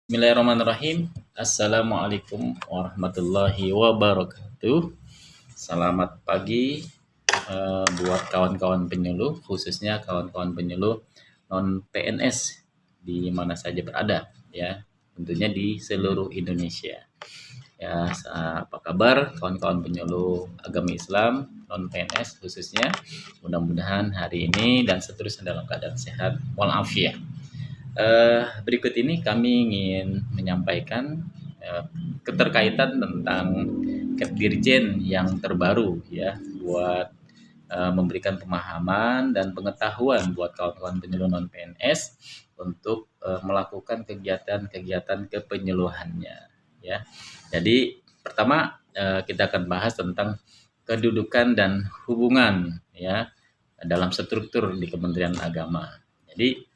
Bismillahirrahmanirrahim. Assalamualaikum warahmatullahi wabarakatuh. Selamat pagi buat kawan-kawan penyuluh, khususnya kawan-kawan penyuluh non PNS di mana saja berada, ya. Tentunya di seluruh Indonesia. Ya, apa kabar kawan-kawan penyuluh agama Islam non PNS khususnya? Mudah-mudahan hari ini dan seterusnya dalam keadaan sehat walafiat. Berikut ini kami ingin menyampaikan keterkaitan tentang Kepdirjen yang terbaru, ya, buat memberikan pemahaman dan pengetahuan buat kawan-kawan penyuluh non PNS untuk melakukan kegiatan-kegiatan kepenyuluhannya, ya. Jadi pertama kita akan bahas tentang kedudukan dan hubungan, ya, dalam struktur di Kementerian Agama. Jadi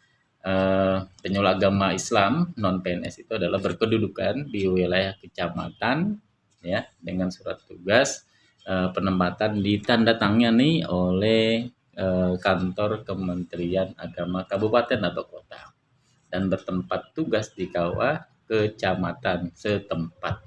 penyuluh agama Islam non PNS itu adalah berkedudukan di wilayah kecamatan, ya, dengan surat tugas penempatan ditandatangani oleh kantor Kementerian Agama kabupaten atau kota dan bertempat tugas di kawah kecamatan setempat,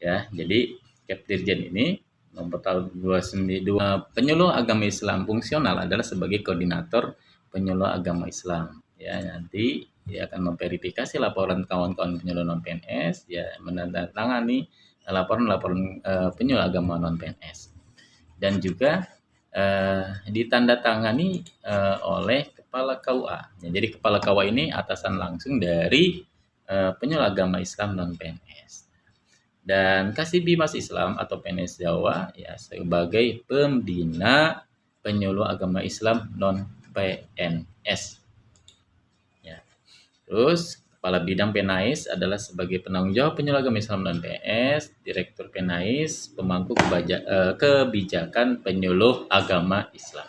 ya. Jadi Kepdirjen ini nomor tahun 2022 penyuluh agama Islam fungsional adalah sebagai koordinator penyuluh agama Islam, ya. Nanti dia akan memverifikasi laporan kawan-kawan penyuluh non PNS, ya, menandatangani laporan-laporan penyuluh agama non PNS dan juga ditandatangani oleh kepala KUA. Ya, jadi kepala KUA ini atasan langsung dari penyuluh agama Islam non PNS. Dan Kasih Bimas Islam atau PNS Jawa, ya, sebagai pembina penyuluh agama Islam non PNS. Ya. Terus Kepala Bidang Penais adalah sebagai penanggung jawab penyuluh agama Islam non PNS, Direktur Penais, pemangku kebijakan penyuluh agama Islam.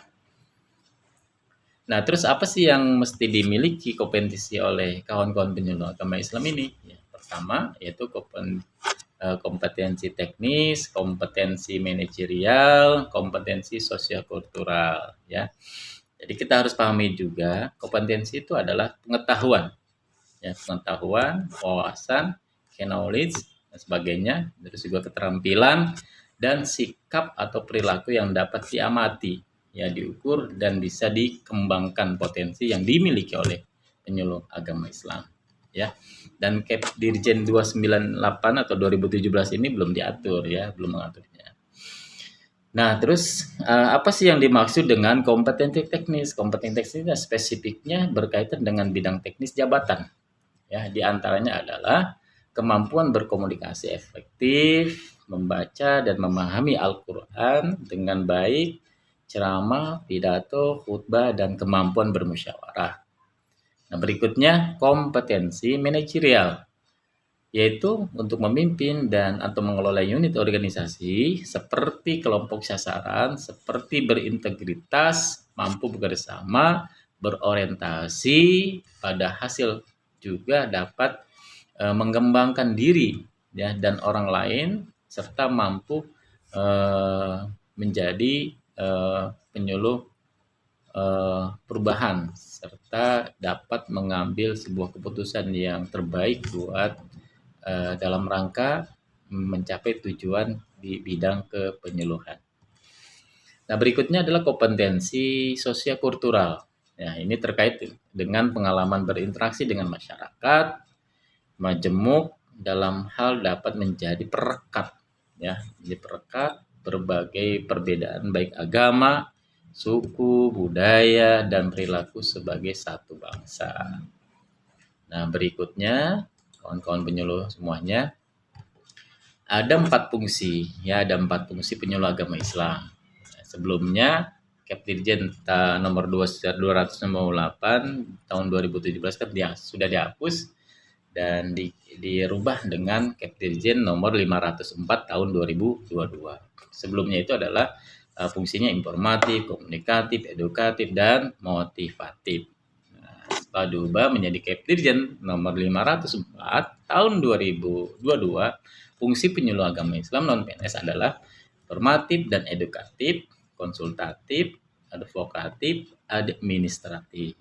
Nah, terus apa sih yang mesti dimiliki kompetensi oleh kawan-kawan penyuluh agama Islam ini? Ya, pertama yaitu kompetensi teknis, kompetensi manajerial, kompetensi sosiokultural, ya. Jadi kita harus pahami juga kompetensi itu adalah pengetahuan, ya, pengetahuan, wawasan, knowledge dan sebagainya, terus juga keterampilan dan sikap atau perilaku yang dapat diamati, ya, diukur dan bisa dikembangkan potensi yang dimiliki oleh penyuluh agama Islam, ya. Dan Kepdirjen 298 atau 2017 ini belum diatur, ya, belum mengaturnya. Nah, terus apa sih yang dimaksud dengan kompetensi teknis? Kompetensi teknisnya spesifiknya berkaitan dengan bidang teknis jabatan. Ya, di antaranya adalah kemampuan berkomunikasi efektif, membaca dan memahami Al-Qur'an dengan baik, ceramah, pidato, khutbah, dan kemampuan bermusyawarah. Nah, berikutnya kompetensi manajerial, yaitu untuk memimpin dan atau mengelola unit organisasi seperti kelompok sasaran, seperti berintegritas, mampu bekerjasama, berorientasi pada hasil, juga dapat mengembangkan diri, ya, dan orang lain, serta mampu menjadi penyuluh perubahan serta dapat mengambil sebuah keputusan yang terbaik buat dalam rangka mencapai tujuan di bidang kepenyuluhan. Nah, berikutnya adalah kompetensi sosiokultural. Ya, ini terkait dengan pengalaman berinteraksi dengan masyarakat, majemuk dalam hal dapat menjadi perekat, ya, jadi perekat berbagai perbedaan baik agama, suku, budaya, dan perilaku sebagai satu bangsa. Nah, berikutnya kawan-kawan penyuluh semuanya, ada 4 fungsi, ya, ada 4 fungsi penyuluh agama Islam. Nah, sebelumnya Kepdirjen nomor 268 tahun 2017 kan sudah dihapus dan dirubah dengan Kepdirjen nomor 504 tahun 2022. Sebelumnya itu adalah fungsinya informatif, komunikatif, edukatif, dan motivatif. Nah, setelah diubah menjadi Kepdirjen nomor 504 tahun 2022, fungsi penyuluh agama Islam non PNS adalah formatif dan edukatif, konsultatif, advokatif, administratif.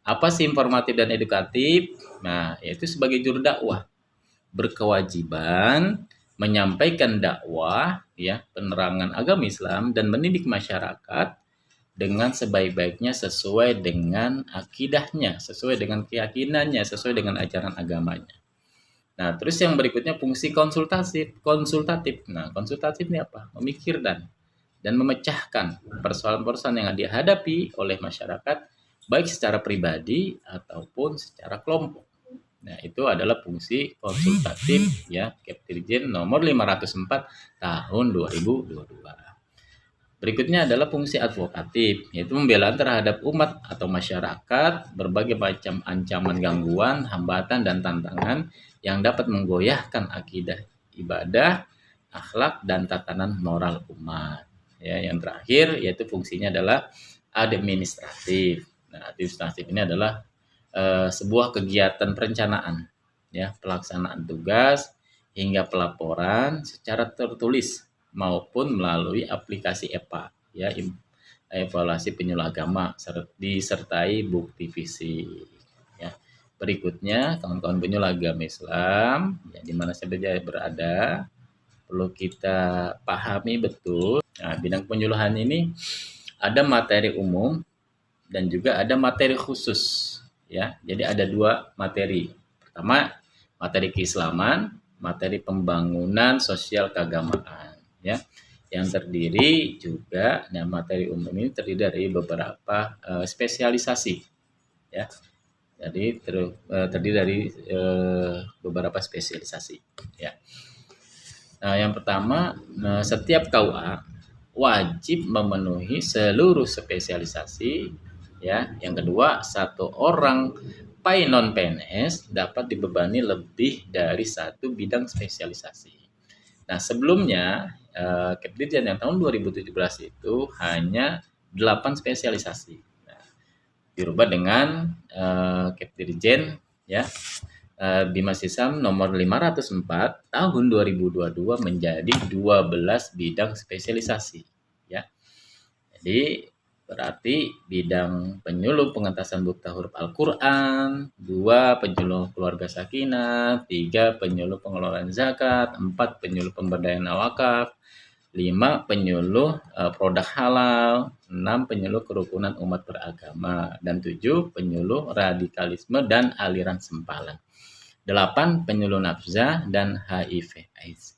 Apa sih informatif dan edukatif? Nah, yaitu sebagai juru dakwah berkewajiban menyampaikan dakwah ya, penerangan agama Islam dan mendidik masyarakat dengan sebaik-baiknya sesuai dengan akidahnya, sesuai dengan keyakinannya, sesuai dengan ajaran agamanya. Nah, terus yang berikutnya fungsi konsultatif. Nah, konsultatif ini apa? Memikir dan memecahkan persoalan-persoalan yang dihadapi oleh masyarakat baik secara pribadi ataupun secara kelompok. Nah, itu adalah fungsi konsultatif ya, Keptirjen nomor 504 tahun 2022. Berikutnya adalah fungsi advokatif, yaitu pembelaan terhadap umat atau masyarakat berbagai macam ancaman, gangguan, hambatan, dan tantangan yang dapat menggoyahkan akidah, ibadah, akhlak, dan tatanan moral umat. Ya, yang terakhir yaitu fungsinya adalah administratif. Nah, administratif ini adalah sebuah kegiatan perencanaan, ya, pelaksanaan tugas hingga pelaporan secara tertulis maupun melalui aplikasi EPA, ya, evaluasi penyuluh agama disertai bukti fisik. Ya. Berikutnya, kawan-kawan penyuluh agama Islam, ya, di mana saja berada, perlu kita pahami betul. Nah, bidang penyuluhan ini ada materi umum dan juga ada materi khusus. Ya, jadi ada dua materi. Pertama, materi keislaman, materi pembangunan sosial keagamaan. Ya, yang terdiri juga, nah materi umum ini terdiri dari beberapa spesialisasi. Ya, jadi terdiri dari beberapa spesialisasi. Ya. Nah, yang pertama, setiap KUA wajib memenuhi seluruh spesialisasi. Ya, yang kedua, satu orang PAI non PNS dapat dibebani lebih dari satu bidang spesialisasi. Nah, sebelumnya Kepdirjen yang tahun 2017 itu hanya 8 spesialisasi. Nah, dirubah dengan Kepdirjen ya Bima Sisam nomor 504 tahun 2022 menjadi 12 bidang spesialisasi ya. Jadi berarti bidang penyuluh pengentasan buta huruf Al-Qur'an, 2 penyuluh keluarga sakinah, 3 penyuluh pengelolaan zakat, 4 penyuluh pemberdayaan wakaf, 5 penyuluh produk halal, 6 penyuluh kerukunan umat beragama, dan 7 penyuluh radikalisme dan aliran sempalan. 8 penyuluh nafzah dan HIV AIDS.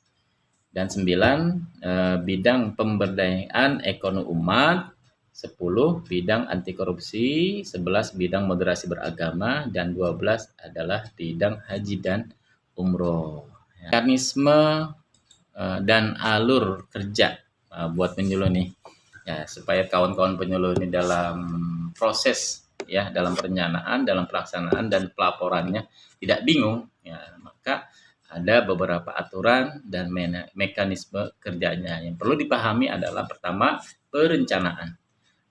Dan 9 bidang pemberdayaan ekonomi umat, 10 bidang anti korupsi, 11 bidang moderasi beragama, dan 12 adalah bidang haji dan umroh. Mekanisme dan alur kerja buat penyuluh nih. Ya, supaya kawan-kawan penyuluh ini dalam proses ya, dalam perencanaan, dalam pelaksanaan dan pelaporannya tidak bingung, ya, maka ada beberapa aturan dan mekanisme kerjanya. Yang perlu dipahami adalah pertama, perencanaan.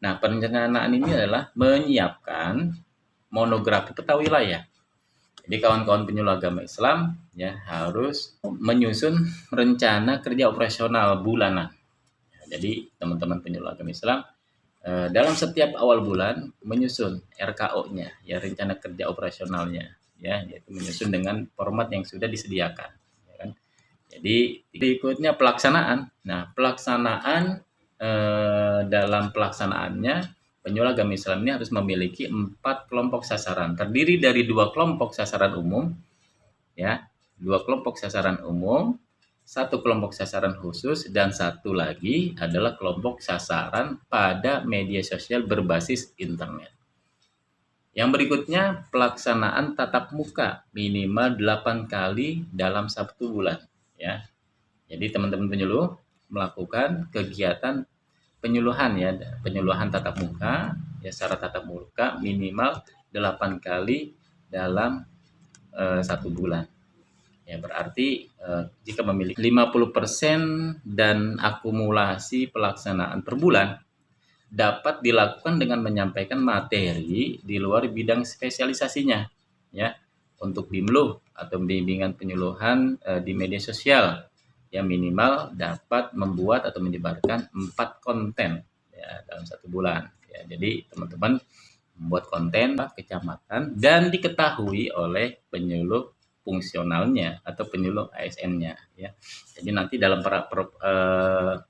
Nah, perencanaan ini adalah menyiapkan monografi peta wilayah. Jadi kawan-kawan penyuluh agama Islam ya harus menyusun rencana kerja operasional bulanan. Jadi teman-teman penyuluh agama Islam dalam setiap awal bulan menyusun RKO-nya, ya, rencana kerja operasionalnya, ya, yaitu menyusun dengan format yang sudah disediakan. Ya kan? Jadi berikutnya pelaksanaan. Nah, pelaksanaan dalam pelaksanaannya penyuluh agama Islam ini harus memiliki 4 kelompok sasaran, terdiri dari 2 kelompok sasaran umum, ya, 2 kelompok sasaran umum, 1 kelompok sasaran khusus, dan 1 lagi adalah kelompok sasaran pada media sosial berbasis internet. Yang berikutnya pelaksanaan tatap muka minimal 8 kali dalam 1 bulan, ya. Jadi teman-teman penyuluh melakukan kegiatan penyuluhan ya, penyuluhan tatap muka ya, secara tatap muka minimal 8 kali dalam 1 bulan. Ya, berarti jika memiliki 50% dan akumulasi pelaksanaan per bulan dapat dilakukan dengan menyampaikan materi di luar bidang spesialisasinya ya, untuk BIMLUH atau bimbingan penyuluhan di media sosial yang minimal dapat membuat atau menyebarkan 4 konten ya, dalam 1 bulan ya. Jadi teman-teman membuat konten kecamatan dan diketahui oleh penyuluh fungsionalnya atau penyuluh ASN-nya ya. Jadi nanti dalam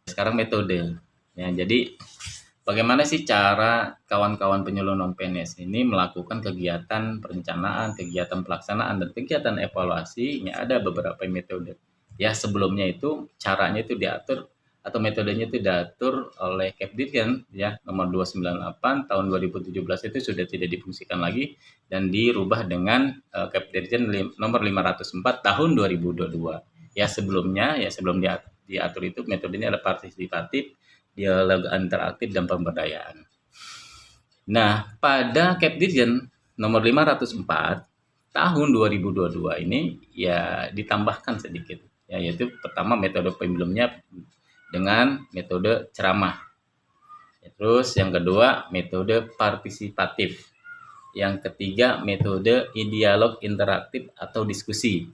sekarang metode ya. Jadi bagaimana sih cara kawan-kawan penyuluh non PNS ini melakukan kegiatan perencanaan, kegiatan pelaksanaan dan kegiatan evaluasi? Ini ada beberapa metode. Ya, sebelumnya itu caranya itu diatur atau metodenya itu diatur oleh Kepdikjen ya nomor 298 tahun 2017 itu sudah tidak difungsikan lagi dan dirubah dengan Kepdikjen nomor 504 tahun 2022. Ya sebelumnya ya sebelum diatur itu metodenya adalah partisipatif, dialog interaktif dan pemberdayaan. Nah, pada Kepdikjen nomor 504 tahun 2022 ini ya ditambahkan sedikit ya, yaitu pertama metode pemilunya dengan metode ceramah. Terus yang kedua metode partisipatif. Yang ketiga metode dialog interaktif atau diskusi.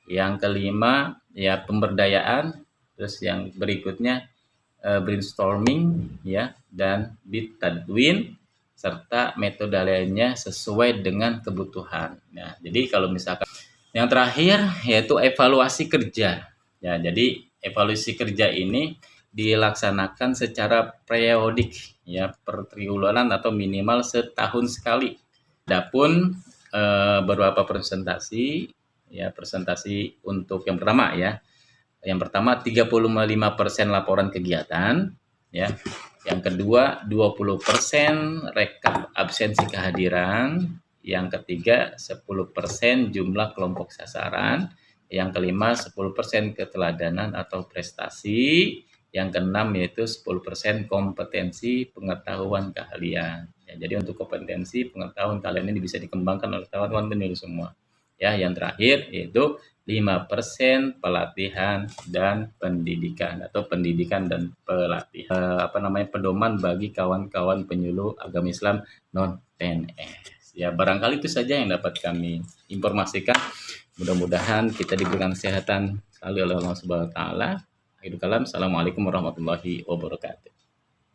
Yang kelima ya pemberdayaan. Terus yang berikutnya brainstorming ya dan bid tadwin serta metode lainnya sesuai dengan kebutuhan. Nah, jadi kalau misalkan yang terakhir yaitu evaluasi kerja. Ya, jadi evaluasi kerja ini dilaksanakan secara periodik ya per triwulan atau minimal setahun sekali. Adapun beberapa presentasi ya presentasi untuk yang pertama ya. Yang pertama 35% laporan kegiatan ya. Yang kedua 20% rekap absensi kehadiran. Yang ketiga 10% jumlah kelompok sasaran. Yang kelima 10% keteladanan atau prestasi. Yang keenam yaitu 10% kompetensi pengetahuan keahlian. Ya, jadi untuk kompetensi pengetahuan keahlian ini bisa dikembangkan oleh kawan-kawan penyuluh semua. Ya, yang terakhir yaitu 5% pelatihan dan pendidikan atau pendidikan dan pelatihan pedoman bagi kawan-kawan penyuluh agama Islam non PNS. Ya, barangkali itu saja yang dapat kami informasikan. Mudah-mudahan kita diberikan kesehatan selalu oleh Allah Subhanahu wa taala. Assalamualaikum warahmatullahi wabarakatuh.